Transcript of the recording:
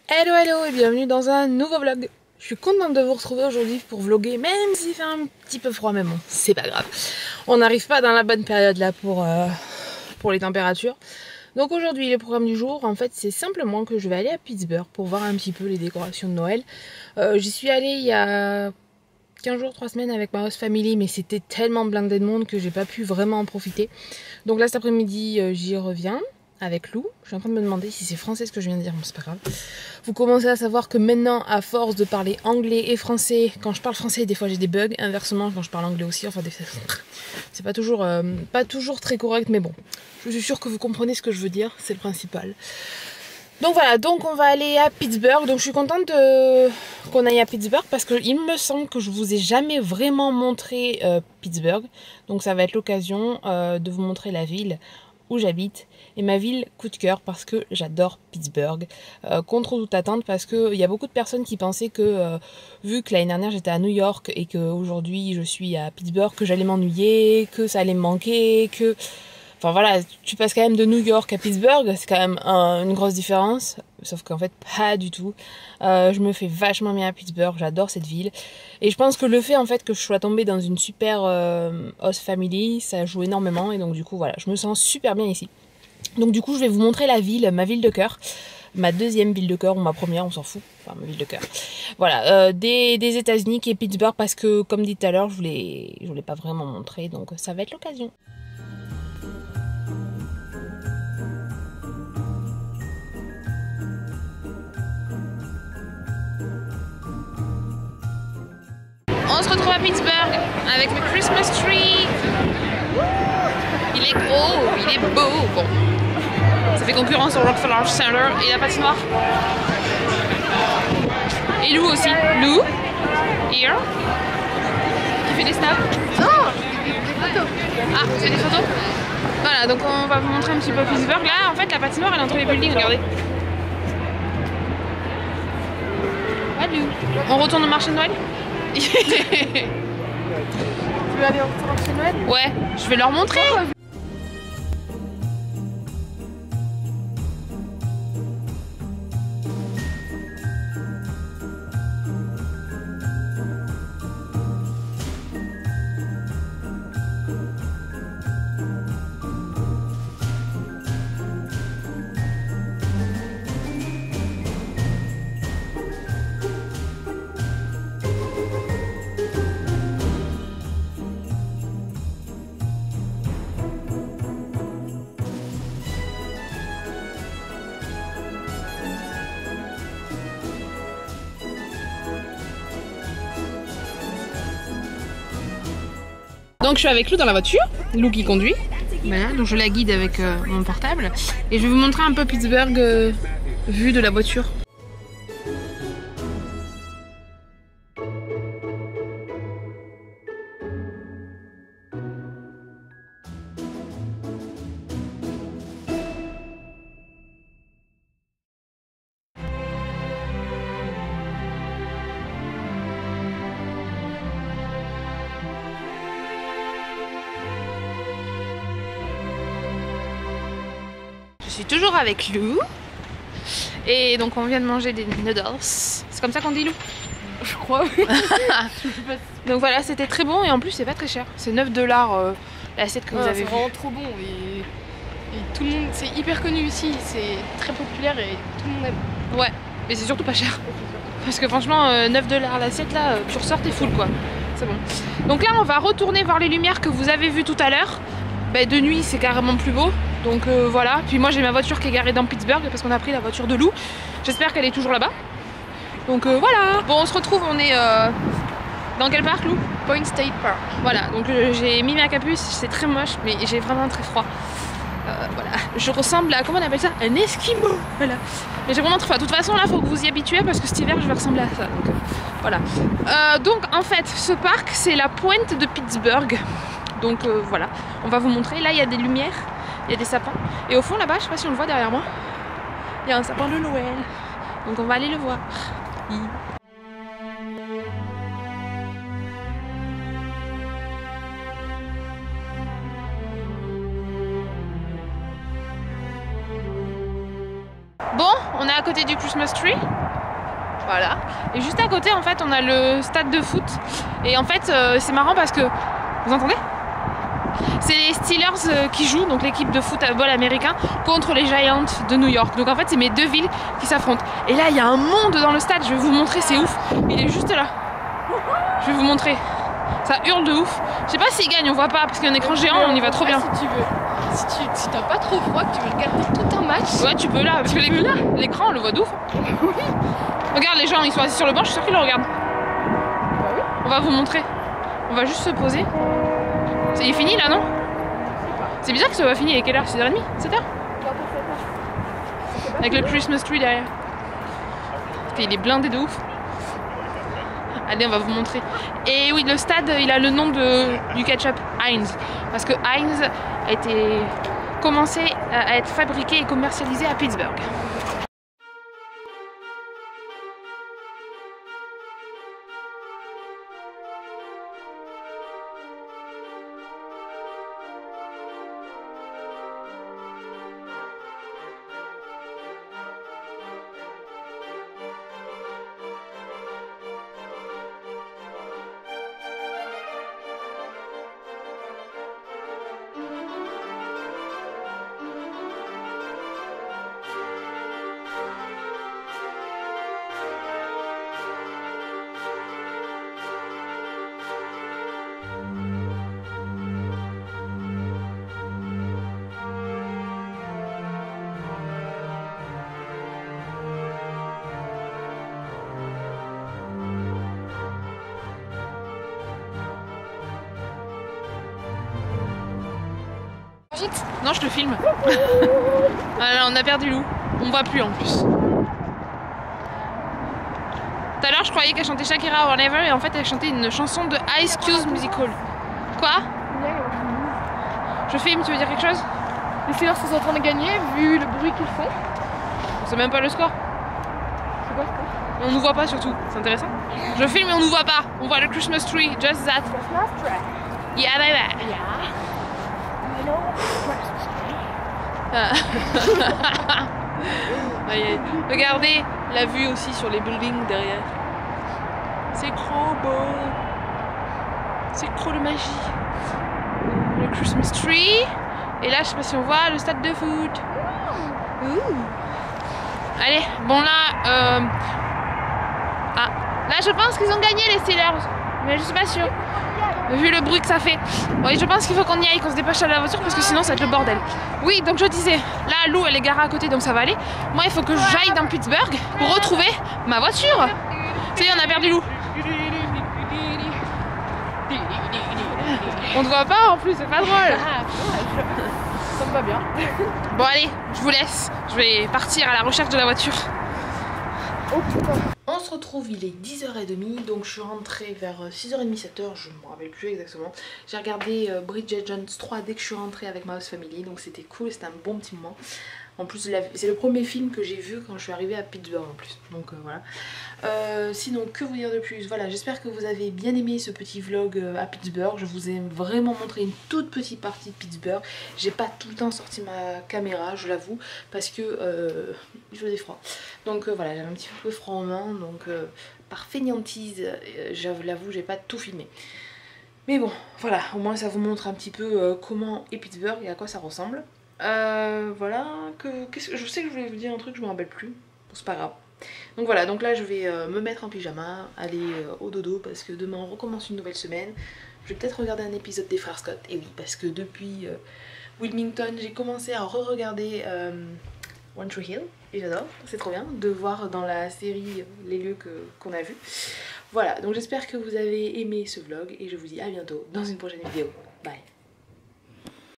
Hello hello et bienvenue dans un nouveau vlog. Je suis contente de vous retrouver aujourd'hui pour vlogger, même s'il fait un petit peu froid, mais bon, c'est pas grave. On n'arrive pas dans la bonne période là pour les températures. Donc aujourd'hui, le programme du jour, en fait, c'est simplement que je vais aller à Pittsburgh pour voir un petit peu les décorations de Noël. J'y suis allée il y a 15 jours, 3 semaines avec ma host family, mais c'était tellement blindé de monde que j'ai pas pu vraiment en profiter. Donc là, cet après-midi, j'y reviens avec Lou. Je suis en train de me demander si c'est français ce que je viens de dire, mais c'est pas grave. Vous commencez à savoir que maintenant, à force de parler anglais et français, quand je parle français, des fois j'ai des bugs. Inversement, quand je parle anglais aussi, enfin, c'est pas toujours très correct, mais bon. Je suis sûre que vous comprenez ce que je veux dire, c'est le principal. Donc voilà, donc on va aller à Pittsburgh. Donc je suis contente qu'on aille à Pittsburgh parce qu'il me semble que je vous ai jamais vraiment montré Pittsburgh. Donc ça va être l'occasion de vous montrer la ville où j'habite et ma ville coup de cœur parce que j'adore Pittsburgh contre toute attente, parce qu'il y a beaucoup de personnes qui pensaient que vu que l'année dernière j'étais à New York et qu'aujourd'hui je suis à Pittsburgh, que j'allais m'ennuyer, que ça allait me manquer, que... Enfin voilà, tu passes quand même de New York à Pittsburgh, c'est quand même une grosse différence, sauf qu'en fait pas du tout. Je me fais vachement bien à Pittsburgh, j'adore cette ville. Et je pense que le fait en fait que je sois tombée dans une super host family, ça joue énormément, et donc du coup voilà, je me sens super bien ici. Donc du coup je vais vous montrer la ville, ma ville de cœur. Ma deuxième ville de cœur, ou ma première, on s'en fout. Enfin, ma ville de cœur. Voilà, des États-Unis qui est Pittsburgh, parce que comme dit tout à l'heure, je voulais pas vraiment montrer, donc ça va être l'occasion. On se retrouve à Pittsburgh avec le Christmas tree. Il est gros, il est beau. Bon, ça fait concurrence au Rockefeller Center et la patinoire. Et Lou aussi. Lou, here, qui fait des snaps. Oh, des photos. Ah, tu fais des photos? Voilà, donc on va vous montrer un petit peu Pittsburgh. Là, en fait, la patinoire, elle est entre les buildings, regardez. Salut. On retourne au marché de Noël? Tu veux aller au restaurant chez Noël? Ouais, je vais leur montrer. Donc je suis avec Lou dans la voiture, Lou qui conduit. Voilà, donc je la guide avec mon portable. Et je vais vous montrer un peu Pittsburgh vue de la voiture. Je suis toujours avec Lou. Et donc on vient de manger des noodles. C'est comme ça qu'on dit, Lou? Je crois. Donc voilà, c'était très bon et en plus c'est pas très cher. C'est 9 $ l'assiette que vous avez C'est vue. vraiment trop bon et tout le monde, c'est hyper connu ici, c'est très populaire et tout le monde aime. Ouais, mais c'est surtout pas cher. Parce que franchement, 9 $ l'assiette là, tu ressors t'es full quoi. C'est bon. Donc là on va retourner voir les lumières que vous avez vues tout à l'heure. Bah, de nuit c'est carrément plus beau. Donc voilà. Puis moi j'ai ma voiture qui est garée dans Pittsburgh parce qu'on a pris la voiture de Lou. J'espère qu'elle est toujours là-bas. Donc voilà. Bon, on se retrouve, on est dans quel parc, Lou? Point State Park. Voilà, donc j'ai mis ma capuce, c'est très moche mais j'ai vraiment très froid. Voilà, je ressemble à, comment on appelle ça? Un esquimau. Voilà. Mais j'ai vraiment très froid. De toute façon là faut que vous y habituez parce que cet hiver je vais ressembler à ça. Donc voilà. Donc en fait ce parc c'est la pointe de Pittsburgh. Donc voilà, on va vous montrer. Là il y a des lumières, il y a des sapins. Et au fond là-bas, je sais pas si on le voit derrière moi, il y a un sapin de Noël. Donc on va aller le voir. Bon, on est est à côté du Christmas tree. Voilà. Et juste à côté, en fait, on a le stade de foot. Et en fait, c'est marrant parce que... Vous entendez? C'est les Steelers qui jouent, donc l'équipe de football américain, contre les Giants de New York. Donc en fait, c'est mes deux villes qui s'affrontent. Et là, il y a un monde dans le stade, je vais vous montrer, c'est ouf. Il est juste là. Je vais vous montrer. Ça hurle de ouf. Je sais pas s'il gagne, on voit pas, parce qu'il y a un écran géant, on y va trop bien. Si tu veux. Si t'as pas trop froid, que tu veux regarder tout un match. Ouais, tu peux là, parce que l'écran, on le voit de ouf. Oui. Regarde, les gens, ils sont assis sur le banc, je suis sûre qu'ils le regardent. Bah oui. On va vous montrer. On va juste se poser. Il est fini là, non? C'est bizarre que ça va finir. Il est quelle heure? 6h30? 7h? Avec le Christmas tree derrière. Il est blindé de ouf. Allez, on va vous montrer. Et oui, le stade, il a le nom du ketchup Heinz. Parce que Heinz a été commencé à être fabriqué et commercialisé à Pittsburgh. Non, je te filme. Voilà, on a perdu Lou. On voit plus en plus. Tout à l'heure, je croyais qu'elle chantait Shakira or Whatever et en fait, elle chantait une chanson de High School Musical. Quoi? Je filme, tu veux dire quelque chose? Les Steelers sont en train de gagner vu le bruit qu'ils font. On sait même pas le score. C'est quoi le score? Et on nous voit pas surtout, c'est intéressant. Je filme et on nous voit pas. On voit le Christmas tree, just that. Christmas tree. Yeah, bye bye. Yeah. You know, Aïe, aïe. Regardez la vue aussi sur les buildings derrière. C'est trop beau. C'est trop de magie. Le Christmas tree. Et là, je sais pas si on voit le stade de foot. Allez, bon là, ah, là je pense qu'ils ont gagné les Steelers, mais je suis pas sûre. Vu le bruit que ça fait. Oui, je pense qu'il faut qu'on y aille, qu'on se dépêche à la voiture parce que sinon ça va être le bordel. Oui, donc je disais, là Lou elle est garée à côté donc ça va aller. Moi il faut que j'aille dans Pittsburgh pour retrouver ma voiture. Tu sais, on a perdu Lou. On te voit pas en plus, c'est pas drôle. Ça me va bien. Bon allez, je vous laisse. Je vais partir à la recherche de la voiture. On se retrouve, il est 10h30, donc je suis rentrée vers 6h30, 7h, je ne me rappelle plus exactement. J'ai regardé Bridget Jones 3 dès que je suis rentrée avec ma house family, donc c'était cool, c'était un bon petit moment. En plus, c'est le premier film que j'ai vu quand je suis arrivée à Pittsburgh en plus, donc voilà. Sinon, que vous dire de plus? Voilà, j'espère que vous avez bien aimé ce petit vlog à Pittsburgh. Je vous ai vraiment montré une toute petite partie de Pittsburgh. J'ai pas tout le temps sorti ma caméra, je l'avoue, parce que il faisait froid. Donc voilà, j'avais un petit peu froid en main, donc par fainéantise, j'avoue, j'ai pas tout filmé. Mais bon, voilà, au moins ça vous montre un petit peu comment est Pittsburgh et à quoi ça ressemble. Voilà, je sais que je voulais vous dire un truc, je me rappelle plus, bon, c'est pas grave. Donc voilà, donc là je vais me mettre en pyjama, aller au dodo parce que demain on recommence une nouvelle semaine. Je vais peut-être regarder un épisode des Frères Scott, et oui, parce que depuis Wilmington j'ai commencé à re-regarder One Tree Hill, et j'adore, c'est trop bien de voir dans la série les lieux qu'on a vus. Voilà, donc j'espère que vous avez aimé ce vlog et je vous dis à bientôt dans une prochaine vidéo. Bye.